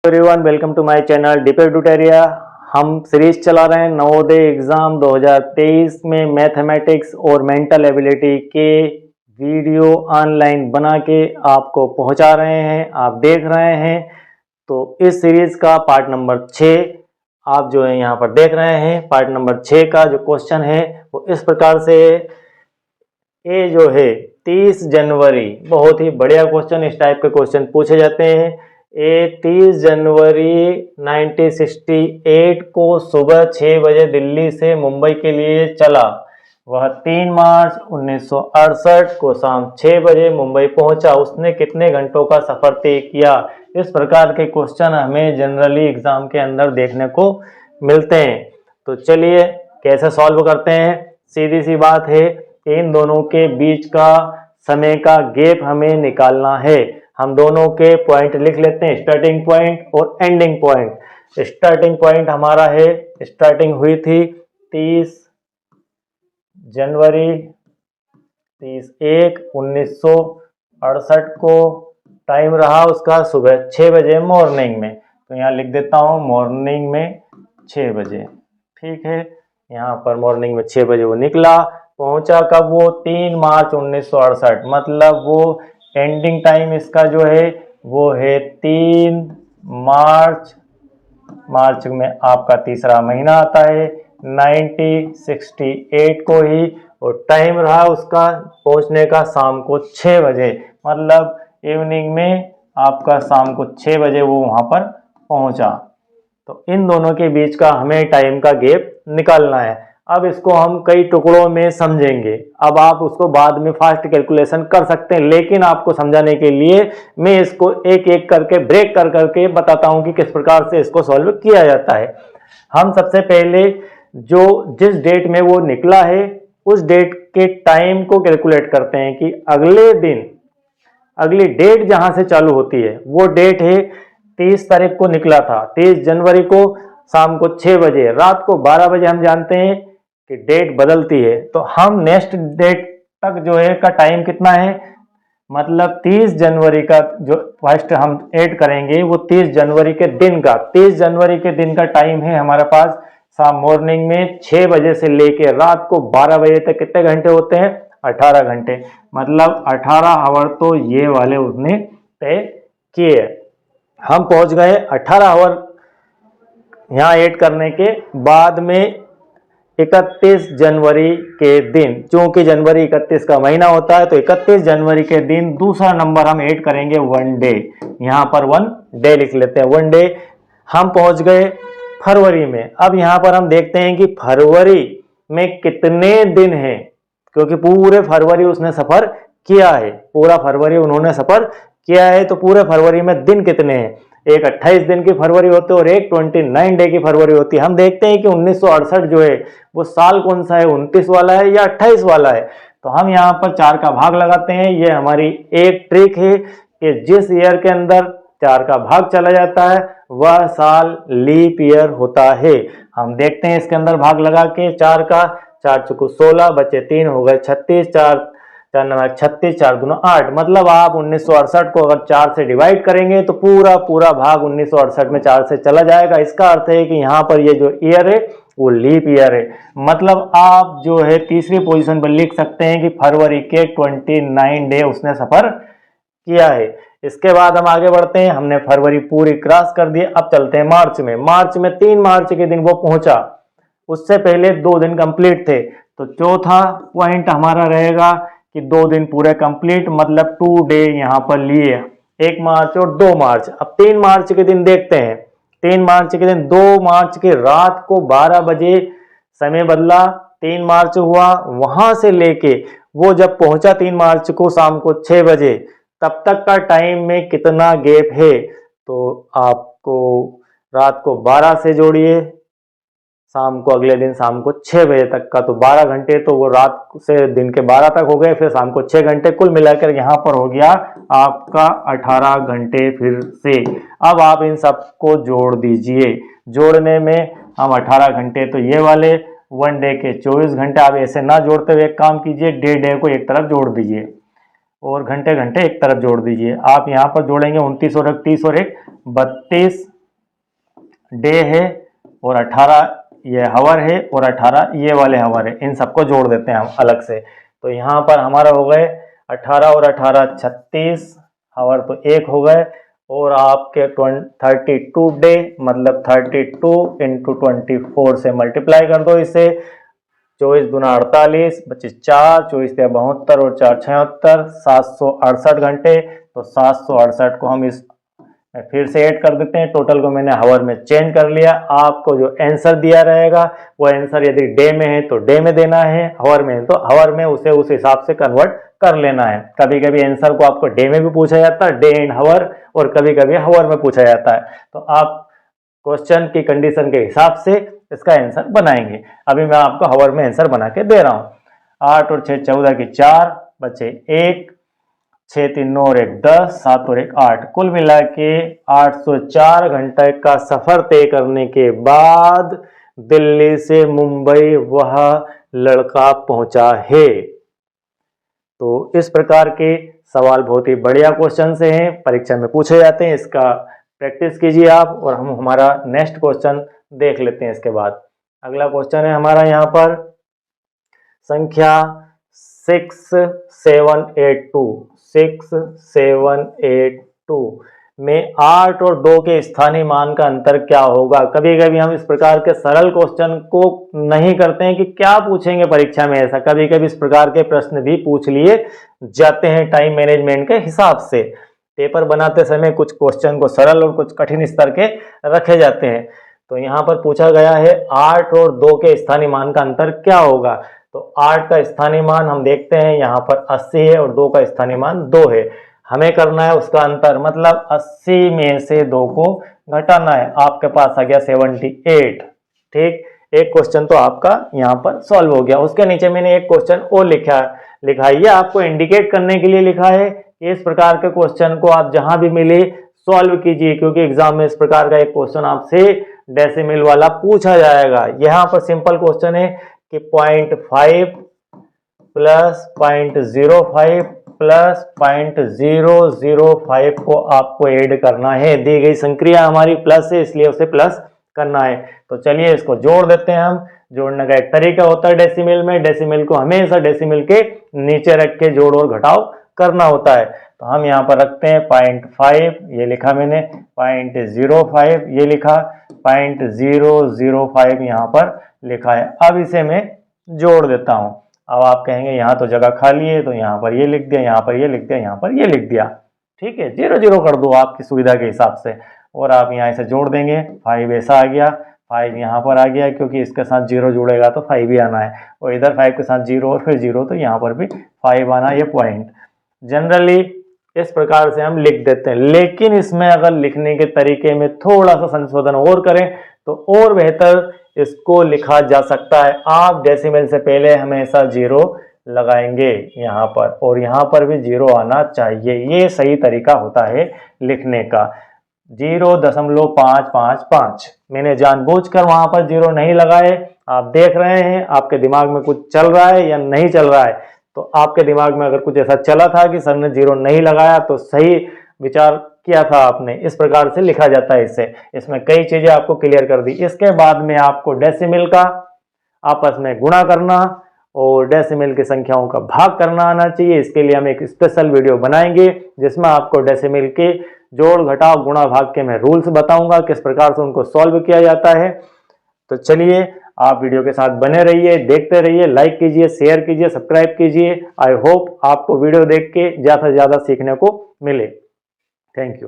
Everyone, welcome to my channel Deepak tutorials. हम series चला रहे हैं नवोदय एग्जाम 2023 में मैथमेटिक्स और मेंटल एबिलिटी के वीडियो ऑनलाइन बना के आपको पहुंचा रहे हैं, आप देख रहे हैं। तो इस सीरीज का पार्ट नंबर 6 आप जो है यहाँ पर देख रहे हैं। पार्ट नंबर 6 का जो क्वेश्चन है वो इस प्रकार से है। ये जो है 30 जनवरी, बहुत ही बढ़िया क्वेश्चन, इस टाइप के क्वेश्चन पूछे जाते हैं। ये 30 जनवरी 1968 को सुबह 6 बजे दिल्ली से मुंबई के लिए चला। वह 3 मार्च 1968 को शाम 6 बजे मुंबई पहुंचा। उसने कितने घंटों का सफर तय किया? इस प्रकार के क्वेश्चन हमें जनरली एग्जाम के अंदर देखने को मिलते हैं। तो चलिए कैसे सॉल्व करते हैं। सीधी सी बात है, इन दोनों के बीच का समय का गैप हमें निकालना है। हम दोनों के पॉइंट लिख लेते हैं, स्टार्टिंग पॉइंट और एंडिंग पॉइंट। स्टार्टिंग पॉइंट हमारा है, स्टार्टिंग हुई थी 30 जनवरी 30/1/1968 को। टाइम रहा उसका सुबह 6 बजे मॉर्निंग में। तो यहाँ लिख देता हूँ मॉर्निंग में 6 बजे। ठीक है, यहाँ पर मॉर्निंग में 6 बजे वो निकला। पहुंचा कब? वो 3 मार्च 1968, मतलब वो एंडिंग टाइम इसका जो है वो है 3 मार्च। मार्च में आपका तीसरा महीना आता है 1968 को ही। और टाइम रहा उसका पहुंचने का शाम को 6 बजे, मतलब इवनिंग में आपका शाम को 6 बजे वो वहां पर पहुंचा। तो इन दोनों के बीच का हमें टाइम का गैप निकालना है। अब इसको हम कई टुकड़ों में समझेंगे। अब आप उसको बाद में फास्ट कैलकुलेशन कर सकते हैं, लेकिन आपको समझाने के लिए मैं इसको एक एक करके ब्रेक कर करके बताता हूं कि किस प्रकार से इसको सॉल्व किया जाता है। हम सबसे पहले जो जिस डेट में वो निकला है उस डेट के टाइम को कैलकुलेट करते हैं कि अगले दिन, अगली डेट जहां से चालू होती है वो डेट है 30 तारीख को निकला था। 30 जनवरी को शाम को 6 बजे, रात को 12 बजे हम जानते हैं कि डेट बदलती है। तो हम नेक्स्ट डेट तक जो है का टाइम कितना है, मतलब 30 जनवरी का जो फर्स्ट हम ऐड करेंगे वो 30 जनवरी के दिन का, 30 जनवरी के दिन का टाइम है हमारे पास शाम मॉर्निंग में 6 बजे से लेके रात को 12 बजे तक। कितने घंटे होते हैं? 18 घंटे, मतलब 18 आवर तो ये वाले उसने तय किए। हम पहुंच गए 18 आवर यहाँ ऐड करने के बाद में 31 जनवरी के दिन, चूंकि जनवरी 31 का महीना होता है तो 31 जनवरी के दिन दूसरा नंबर हम ऐड करेंगे 1 डे। यहाँ पर 1 डे लिख लेते हैं, 1 डे। हम पहुंच गए फरवरी में। अब यहाँ पर हम देखते हैं कि फरवरी में कितने दिन हैं, क्योंकि पूरे फरवरी उसने सफर किया है, पूरा फरवरी उन्होंने सफर किया है। तो पूरे फरवरी में दिन कितने हैं? एक 28 दिन की फरवरी होती है और एक 29 डे की फरवरी होती है। हम देखते हैं कि 1968 जो है वो साल कौन सा है, 29 वाला है या 28 वाला है। तो हम यहाँ पर 4 का भाग लगाते हैं। ये हमारी एक ट्रिक है कि जिस ईयर के अंदर 4 का भाग चला जाता है वह साल लीप ईयर होता है। हम देखते हैं इसके अंदर भाग लगा के 4 का, 4 चुको 16, बचे 3 हो गए 36, 4 9 36, 4 दूना 8, मतलब आप 1968 को अगर 4 से डिवाइड करेंगे तो पूरा पूरा भाग 1968 में 4 से चला जाएगा। इसका अर्थ है कि यहाँ पर ये जो ईयर है वो लीप ईयर है। मतलब आप जो है तीसरी पोजीशन पर लिख सकते हैं कि फरवरी के 29 डे उसने सफर किया है। इसके बाद हम आगे बढ़ते हैं। हमने फरवरी पूरी क्रॉस कर दी। अब चलते हैं मार्च में। मार्च में 3 मार्च के दिन वो पहुंचा, उससे पहले 2 दिन कंप्लीट थे। तो चौथा पॉइंट हमारा रहेगा कि 2 दिन पूरे कंप्लीट, मतलब 2 डे यहाँ पर लिए, 1 मार्च और 2 मार्च। अब 3 मार्च के दिन देखते हैं। 3 मार्च के दिन, 2 मार्च की रात को 12 बजे समय बदला, 3 मार्च हुआ। वहां से लेके वो जब पहुंचा 3 मार्च को शाम को 6 बजे, तब तक का टाइम में कितना गैप है? तो आपको रात को 12 से जोड़िए, शाम को अगले दिन शाम को 6 बजे तक का, तो 12 घंटे तो वो रात से दिन के 12 तक हो गए, फिर शाम को 6 घंटे, कुल मिलाकर यहाँ पर हो गया आपका 18 घंटे फिर से। अब आप इन सबको जोड़ दीजिए। जोड़ने में हम 18 घंटे तो ये वाले, 1 डे के 24 घंटे। आप ऐसे ना जोड़ते हुए एक काम कीजिए, डे को एक तरफ जोड़ दीजिए और घंटे एक तरफ जोड़ दीजिए। आप यहाँ पर जोड़ेंगे 29 और 1 30 और 1 32 डे है और 18 ये हावर है और 18 ये वाले हावर है, इन सबको जोड़ देते हैं हम अलग से। तो यहाँ पर हमारा हो गए 18 और 18 36 हावर तो एक हो गए, और आपके 32 डे मतलब 32 इंटू 24 से मल्टीप्लाई कर दो इसे। 24 दूना 48, 25 4, 24 या 72 और 4 76, 768 घंटे। तो 768 को हम इस फिर से ऐड कर देते हैं, टोटल को मैंने हावर में चेंज कर लिया। आपको जो आंसर दिया रहेगा वो आंसर यदि डे में है तो डे में देना है, हावर में है तो हावर में उसे उस हिसाब से कन्वर्ट कर लेना है। कभी कभी आंसर को आपको डे में भी पूछा जाता है, डे एंड हावर, और कभी कभी हावर में पूछा जाता है। तो आप क्वेश्चन की कंडीशन के हिसाब से इसका आंसर बनाएंगे। अभी मैं आपको हावर में आंसर बना के दे रहा हूं। 8 और 6 14 की 4 बचे 1, 6 3 9 और 1 10, 7 और 1 8, कुल मिला के 804 घंटे का सफर तय करने के बाद दिल्ली से मुंबई वह लड़का पहुंचा है। तो इस प्रकार के सवाल बहुत ही बढ़िया क्वेश्चन से हैं, परीक्षा में पूछे जाते हैं। इसका प्रैक्टिस कीजिए आप, और हम हमारा नेक्स्ट क्वेश्चन देख लेते हैं इसके बाद। अगला क्वेश्चन है हमारा यहाँ पर संख्या 6782 में 8 और 2 के स्थानीय मान का अंतर क्या होगा। कभी कभी हम इस प्रकार के सरल क्वेश्चन को नहीं करते हैं कि क्या पूछेंगे परीक्षा में, ऐसा कभी कभी इस प्रकार के प्रश्न भी पूछ लिए जाते हैं टाइम मैनेजमेंट के हिसाब से। पेपर बनाते समय कुछ क्वेश्चन को सरल और कुछ कठिन स्तर के रखे जाते हैं। तो यहाँ पर पूछा गया है 8 और 2 के स्थानीय मान का अंतर क्या होगा। तो 8 का स्थानीय मान हम देखते हैं यहाँ पर 80 है और 2 का स्थानीय मान 2 है। हमें करना है उसका अंतर, मतलब 80 में से 2 को घटाना है। आपके पास आ गया 78। ठीक, एक क्वेश्चन तो आपका यहाँ पर सॉल्व हो गया। उसके नीचे मैंने एक क्वेश्चन और लिखा है, ये आपको इंडिकेट करने के लिए लिखा है कि इस प्रकार के क्वेश्चन को आप जहां भी मिले सॉल्व कीजिए, क्योंकि एग्जाम में इस प्रकार का एक क्वेश्चन आपसे डेसिमल वाला पूछा जाएगा। यहाँ पर सिंपल क्वेश्चन है कि 0.5 प्लस 0.05 प्लस 0.005 को आपको ऐड करना है। दी गई संक्रिया हमारी प्लस है, इसलिए उसे प्लस करना है। तो चलिए इसको जोड़ देते हैं हम। जोड़ने का एक तरीका होता है डेसिमल में, डेसिमल को हमेशा डेसिमल के नीचे रख के जोड़ और घटाव करना होता है। तो हम यहाँ पर रखते हैं 0.5, ये लिखा मैंने, 0.05 ये लिखा, 0.005 यहाँ पर लिखा है। अब इसे मैं जोड़ देता हूँ। अब आप कहेंगे यहाँ तो जगह खाली है, तो यहाँ पर ये लिख दिया, यहाँ पर ये लिख दिया, यहाँ पर ये लिख दिया। ठीक है, 0 0 कर दो आपकी सुविधा के हिसाब से, और आप यहाँ इसे जोड़ देंगे। 5 ऐसा आ गया, 5 यहाँ पर आ गया, क्योंकि इसके साथ 0 जुड़ेगा तो 5 भी आना है, और इधर 5 के साथ 0 और फिर 0, तो यहाँ पर भी 5 आना। ये पॉइंट जनरली इस प्रकार से हम लिख देते हैं, लेकिन इसमें अगर लिखने के तरीके में थोड़ा सा संशोधन और करें तो और बेहतर इसको लिखा जा सकता है। आप डेसिमल से पहले हमेशा 0 लगाएंगे यहाँ पर, और यहाँ पर भी 0 आना चाहिए। ये सही तरीका होता है लिखने का। 0.555 मैंने जानबूझकर वहां पर 0 नहीं लगाए। आप देख रहे हैं आपके दिमाग में कुछ चल रहा है या नहीं चल रहा है। तो आपके दिमाग में अगर कुछ ऐसा चला था कि सर ने 0 नहीं लगाया, तो सही विचार किया था आपने। इस प्रकार से लिखा जाता है इसे। इसमें कई चीजें आपको क्लियर कर दी। इसके बाद में आपको डेसिमल का आपस में गुणा करना और डेसिमल की संख्याओं का भाग करना आना चाहिए। इसके लिए हम एक स्पेशल वीडियो बनाएंगे जिसमें आपको डेसिमल के जोड़ घटाव गुणा भाग के मैं रूल्स बताऊंगा, किस प्रकार से उनको सॉल्व किया जाता है। तो चलिए आप वीडियो के साथ बने रहिए, देखते रहिए, लाइक कीजिए, शेयर कीजिए, सब्सक्राइब कीजिए। आई होप आपको वीडियो देख के ज़्यादा से ज़्यादा सीखने को मिले। Thank you.